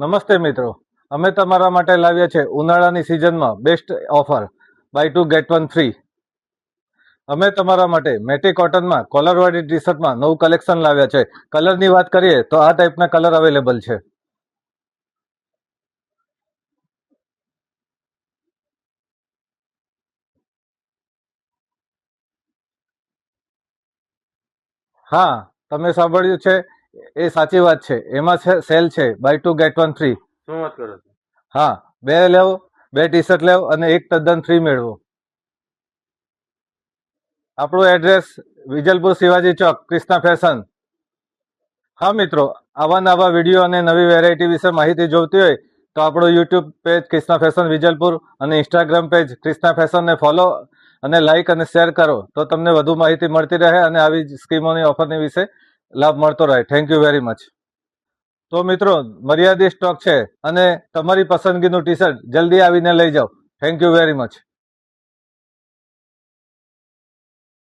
નમસ્તે મિત્રો, અમે તમારા માટે લાવ્યા છે ઉનાળાની સિઝનમાં best offer buy two get one free. અમે તમારા માટે મેટી કોટનમાં કોલરવાળી ટી શર્ટમાં નવું કલેક્શન લાવ્યા છે. કલરની વાત કરીએ તો આ ટાઈપના કલર અવેલેબલ છે. હા, તમે સાંભળ્યું છે, એ સાચી વાત છે. એમાં સેલ છે buy two get one free. શું વાત કરો છો? હા, બે લેવ, બે ટી શર્ટ લેવ અને એક તદ્દન ફ્રી મેળવો. આપણું એડ્રેસ વિજલપુર શિવાજી ચોક, ક્રિષ્ના ફેશન. હા મિત્રો, આવા નવા વિડીયો અને નવી વેરાયટી વિશે માહિતી જોઈતી હોય તો આપણું YouTube page Krishna fashion Vijalpur અને ઇન્સ્ટાગ્રામ પેજ ક્રિષ્ના ફેશનને ફોલો અને લાઇક અને શેર કરો તો તમને વધુ માહિતી મળતી રહે અને આવી સ્કીમોની ઓફરની વિશે લાભ મળતો રહે. Thank you very much. તો મિત્રો, મર્યાદિત સ્ટોક છે અને તમારી પસંદગીનું ટી શર્ટ જલ્દી આવીને લઈ જાઓ. Thank you very much.